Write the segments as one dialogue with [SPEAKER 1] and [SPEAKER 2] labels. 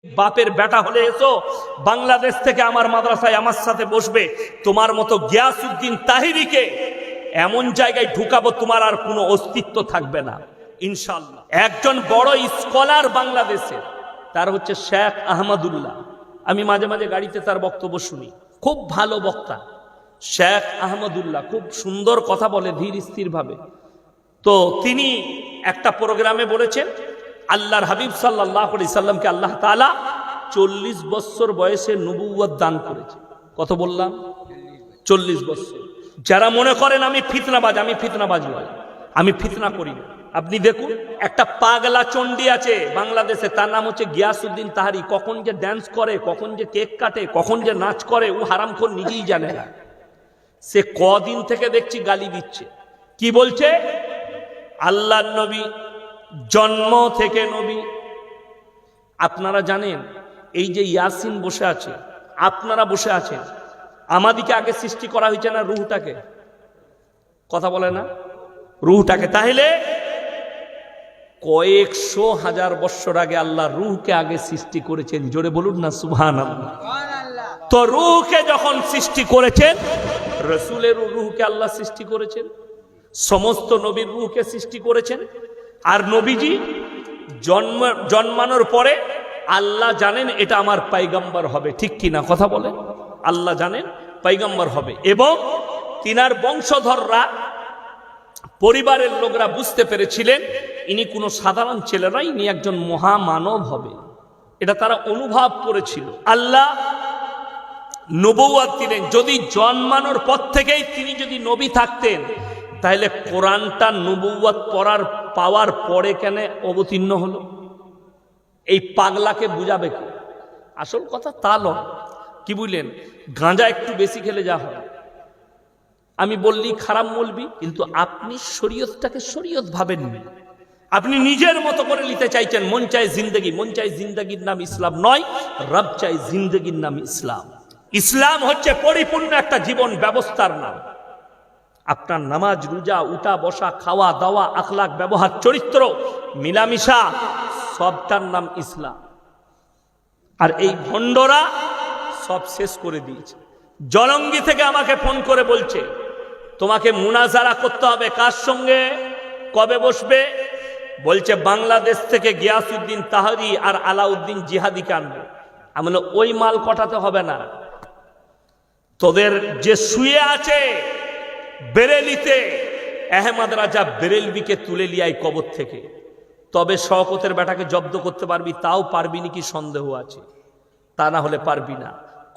[SPEAKER 1] বাপের বেটা হলে এসো, বাংলাদেশ থেকে আমার মাদ্রাসায় আমার সাথে বসবে। তোমার মতো গিয়াসউদ্দিন তাহিরিকে এমন জায়গায় ঢুকাবো তোমার আর কোনো অস্তিত্ব থাকবে না ইনশাআল্লাহ। একজন বড় স্কলার বাংলাদেশে, তার হচ্ছে শেখ আহমদুল্লাহ। আমি মাঝে মাঝে গাড়িতে তার বক্তব্য শুনি, খুব ভালো বক্তা শেখ আহমদুল্লাহ, খুব সুন্দর কথা বলে ধীর স্থির ভাবে। তো তিনি একটা প্রোগ্রামে বলেছেন আল্লাহর হাবিব সাল্লাল্লাহু আলাইহি সাল্লামকে আল্লাহ তাআলা 40 বছর বয়সে নবুয়ত দান করেছে। কত বললাম? 40 বছর। যারা মনে করেন আমি ফিতনাবাজ, আমি ফিতনাবাজ নই, আমি ফিতনা করি না। আপনি দেখুন, একটা পাগলা চণ্ডী আছে বাংলাদেশে, তার নাম হচ্ছে গিয়াসউদ্দিন তাহারি। কখন যে ড্যান্স করে, কখন যে কেক কাটে, কখন যে নাচ করে, ও হারামখোর নিজেই জানে না। সে কদিন থেকে দেখছি গালি দিচ্ছে। কি বলছে? আল্লাহর নবী জন্ম থেকে নবী। আপনারা জানেন এই যে ইয়াসিন বসে আছে, আপনারা বসে আছেন, আমাদিকে আগে সৃষ্টি করা হয়েছে না রুহটাকে? কথা বলে না? রুহটাকে। তাহলে কয়েকশো হাজার বছর আগে আল্লাহ রুহকে আগে সৃষ্টি করেছেন। জোরে বলুন না সুবহানাল্লাহ। তো রুহকে যখন সৃষ্টি করেছেন, রাসূলের রুহকে আল্লাহ সৃষ্টি করেছেন, সমস্ত নবীর রুহকে সৃষ্টি করেছেন। আর নবীজি জন্মানোর পরে আল্লাহ জানেন এটা আমার পয়গম্বর হবে, ঠিক কি না? কথা বলেন। আল্লাহ জানেন পয়গম্বর হবে, এবং তিনার বংশধররা, পরিবারের লোকরা বুঝতে পেরেছিলেন ইনি কোনো সাধারণ ছেলে নয়, ইনি একজন মহামানব হবে। এটা তারা অনুভব করেছিল। আল্লাহ নবুয়ত দিলেন। যদি জন্মানোর পর থেকেই তিনি যদি নবী থাকতেন, তাহলে কোরআনটা নবুয়ত পড়ার পাওয়ার পরে কেন অবতীর্ণ হলো? এই পাগলাকে বুঝাবে কি? আসল কথা তা নয়। কি বুঝলেন? গাঁজা একটু বেশি খেলে যা হয়, আমি বললি খারাপ বলবি, কিন্তু আপনি শরীয়তটাকে শরীয়ত ভাবেননি। আপনি নিজের মতো করে নিতে চাইছেন। মন চায় জিন্দগি, মন চায় জিন্দগির নাম ইসলাম নয়, রব চাই জিন্দগির নাম ইসলাম। ইসলাম হচ্ছে পরিপূর্ণ একটা জীবন ব্যবস্থার নাম। আপনার নামাজ, রোজা, উঠা বসা, খাওয়া দাওয়া, আখলাক, ব্যবহার, চরিত্র, মিলামিশা, সবটার নাম ইসলাম। আর এই ভণ্ডরা সব শেষ করে দিয়েছে। জলঙ্গি থেকে আমাকে ফোন করে বলছে তোমাকে মুনাজারা করতে হবে। কার সঙ্গে? কবে বসবে? বলছে বাংলাদেশ থেকে গিয়াসউদ্দিন তাহারি আর আলাউদ্দিন জিহাদিকে আনবে। আমি বললাম ওই মাল কটাতে হবে না, তোদের যে শুয়ে আছে বেরেলিতে, আহমদ রাজা বেরেলভিকে তুলে লিয়াই কবর থেকে, তবে শওকতের বেটাকে জব্দ করতে পারবি। তাও পারবি নাকি সন্দেহ আছে, তা না হলে পারবি না।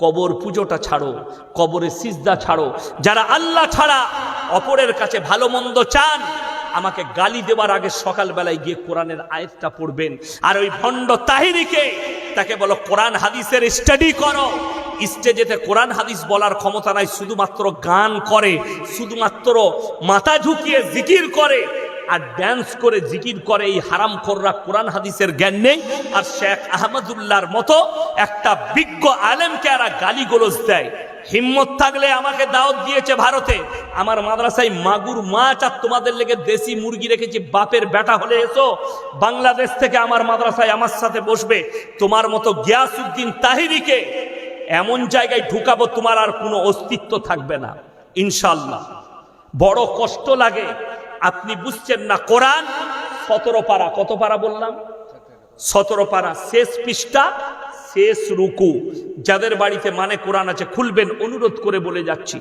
[SPEAKER 1] কবর পুজোটা ছাড়ো, কবরে সিজদা ছাড়ো। যারা আল্লাহ ছাড়া অপরের কাছে ভালো মন্দ চান, আমাকে গালি দেওয়ার আগে সকালবেলায় গিয়ে কোরআনের আয়াতটা পড়বেন। আর ওই ভণ্ড তাহিরিকে, তাকে বলো কোরআন হাদিসের স্টাডি করো। স্টেজেতে কোরআন হাদিস বলার ক্ষমতা নাই, শুধুমাত্র গান করে, শুধুমাত্র মাথা ঝুঁকিয়ে জিকির করে আর ড্যান্স করে জিকির করে। এই হারামখোররা কোরআন হাদিসের জ্ঞান নেই। আর শেখ আহমদুল্লাহর মতো একটা বিজ্ঞ আলেমকে এরা গালিগোলজ দেয়। হিম্মত থাকলে আমাকে দাওয়াত দিয়েছে ভারতে, আমার মাদ্রাসায় মাগুর মাছ আর তোমাদের লেগে দেশি মুরগি রেখেছি। বাপের বেটা হলে এসো, বাংলাদেশ থেকে আমার মাদ্রাসায় আমার সাথে বসবে। তোমার মতো গিয়াসউদ্দিন তাহিরিকে এমন জায়গায় ঢুকাবো তোমার আর কোনো অস্তিত্ব থাকবে না ইনশাআল্লাহ। বড় কষ্ট লাগে, আপনি বুঝছেন না। কোরআন 17 পারা, কত পারা বললাম? 17 পারা, শেষ পৃষ্ঠা, শেষ রুকু। যাদের বাড়িতে মানে কোরআন আছে খুলবেন, অনুরোধ করে বলে যাচ্ছি।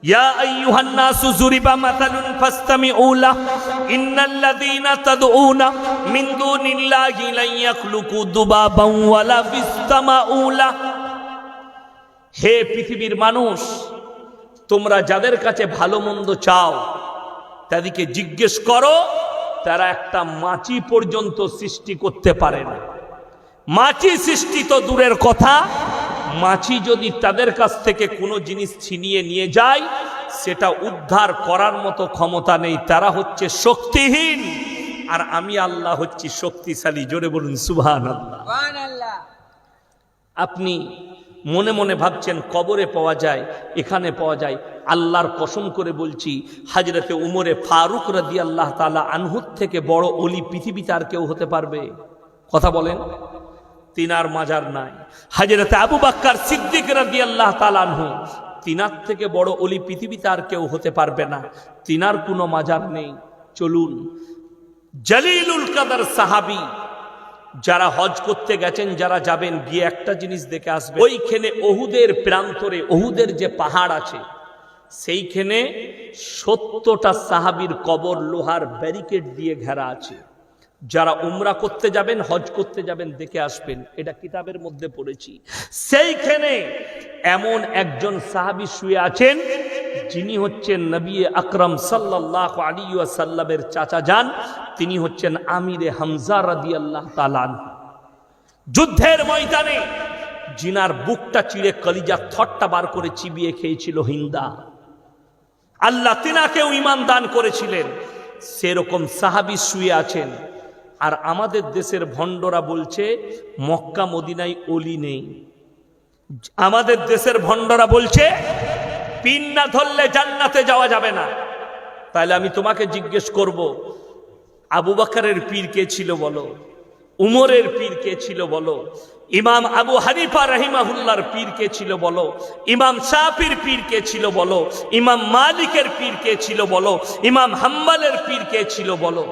[SPEAKER 1] ইয়া আইয়ুহান নাসু যুরিবা মাতালুন ফাসতামিউ লাহু ইন্নাল্লাযীনা তাদউনা মিন দুনিল্লাহি লা ইয়াখলুকু দুবাবান ওয়ালা বিসতামাউ লাহু। হে পৃথিবীর মানুষ, তোমরা যাদের কাছে ভালো মন্দ চাও তাদেরকে জিজ্ঞেস করো, তারা একটা মাছি পর্যন্ত সৃষ্টি করতে পারে না। মাছি সৃষ্টি তো দূরের কথা, মাছি যদি তাদের কাছ থেকে কোনো জিনিস ছিনিয়ে নিয়ে যায়, সেটা উদ্ধার করার মতো ক্ষমতা নেই। তারা হচ্ছে শক্তিহীন, আর আমি আল্লাহ হচ্ছি শক্তিশালী। জোরে বলুন সুবহানাল্লাহ। আপনি মনে মনে ভাবছেন কবরে পাওয়া যায়, এখানে পাওয়া যায়। আল্লাহর কসম করে বলছি, হযরতে উমরে ফারুক রাদিয়াল্লাহু তাআলা আনহু থেকে বড় ওলি পৃথিবীতে আর কেউ হতে পারবে? কথা বলেন। তিনার মাজার নাই। হযরত আবু বকর সিদ্দিক রাদিয়াল্লাহু তাআলা আনহু, তিনার থেকে বড় ওলি পৃথিবীতে আর কেউ হতে পারবে না, তিনার কোনো মাজার নেই। চলুন, জলিলুল কদর সাহাবী যারা হজ করতে গেছেন, যারা যাবেন, গিয়ে একটা জিনিস দেখে আসবেন। ওইখানে ওহুদের প্রান্তরে, ওহুদের যে পাহাড় আছে, সেইখানে 70টা সাহাবীর কবর লোহার ব্যারিকেড দিয়ে ঘেরা আছে। যারা উমরা করতে যাবেন, হজ করতে যাবেন, দেখে আসবেন, এটা কিতাবের মধ্যে পড়েছি। সেইখানে এমন একজন সাহাবী শুয়ে আছেন, যিনি হচ্ছেন নবী আকরাম সাল্লাল্লাহু আলাইহি ওয়াসাল্লামের চাচা যান, তিনি হচ্ছেন আমিরে হামজা রাদিয়াল্লাহু তাআলা আনহু। যুদ্ধের ময়দানে জিনার বুকটা চিড়ে কলিজা থরটা বার করে চিবিয়ে খেয়েছিল হিন্দা, আল্লাহ তিনাকেও ঈমান দান করেছিলেন। সেরকম সাহাবী শুয়ে আছেন। আর আমাদের দেশের ভণ্ডরা বলছে মক্কা মদিনায় ওলি নেই। আমাদের দেশের ভণ্ডরা বলছে পীর না ধরলে জান্নাতে যাওয়া যাবে না। তাহলে আমি তোমাকে জিজ্ঞেস করব, আবু বকরের পীর কে ছিল বলো? উমরের পীর কে ছিল বলো? ইমাম আবু হানিফা রাহিমাহুল্লাহর পীর কে ছিল বলো? ইমাম শাফির পীর কে ছিল বলো? ইমাম মালিকের পীর কে ছিল বলো? ইমাম হাম্বলের পীর কে ছিল বলো?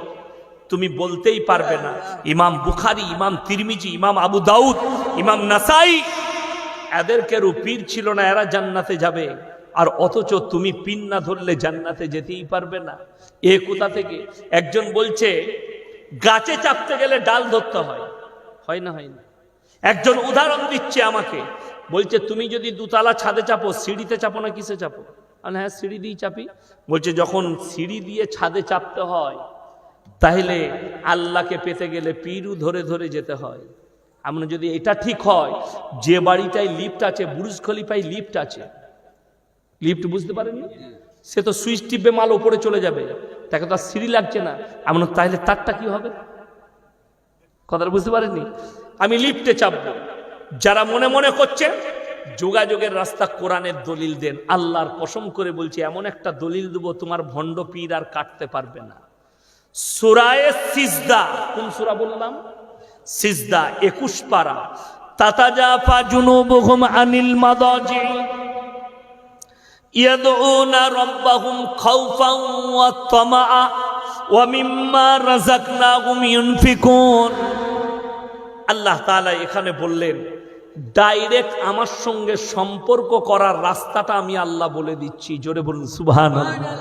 [SPEAKER 1] তুমি বলতেই পারবে না। ইমাম বুখারী, ইমাম তিরমিজি, ইমাম আবু দাউদ, ইমাম নাসাই, এদের কেউ পীর ছিল না, এরা জান্নাতে যাবে। আর অথচ তুমি পীর না ধরলে জান্নাতে যেতেই পারবে না। এ কোথা থেকে? একজন বলছে গাছে চাপতে গেলে ডাল ধরতে হয়, হয় না? হয় না? একজন উদাহরণ দিচ্ছে আমাকে, বলছে তুমি যদি দুতলা ছাদে চাপো, সিঁড়িতে চাপো না কিসে চাপো? হ্যাঁ, সিঁড়ি দিয়ে চাপি। বলছে যখন সিঁড়ি দিয়ে ছাদে চাপতে হয়, তাহলে আল্লাহকে পেতে গেলে পীরু ধরে ধরে যেতে হয়। আমরা যদি এটা ঠিক হয়, যে বাড়িটায় লিফট আছে, বুর্জ খলিফায় লিফট আছে, লিফট বুঝতে পারেননি, সে তো সুইচ টিপে মাল উপরে চলে যাবে, তাকে তো আর সিঁড়ি লাগছে না। আমরা তাহলে তারটা কি হবে? কথাটা বুঝতে পারেননি? আমি লিফটে চাপবো। যারা মনে মনে করছে যোগাযোগের রাস্তা, কোরআনের দলিল দেন। আল্লাহর কসম করে বলছি, এমন একটা দলিল দেবো তোমার ভণ্ড পীর আর কাটতে পারবে না। সূরায়ে সিজদা, কোন সূরা বললাম? সিজদা, 21 পারা। তাতাজাফা জুনুবুহুম আনিল মাদাজি ইয়াদউনা রাব্বাহুম খাউফান ওয়া তামাআ ওয়া মিম্মা রাযাকনাহুম ইউনফিকুন। আল্লাহ তাআলা এখানে বললেন, ডাইরেক্ট আমার সঙ্গে সম্পর্ক করার রাস্তাটা আমি আল্লাহ বলে দিচ্ছি। জোরে বলুন সুবহানাল্লাহ।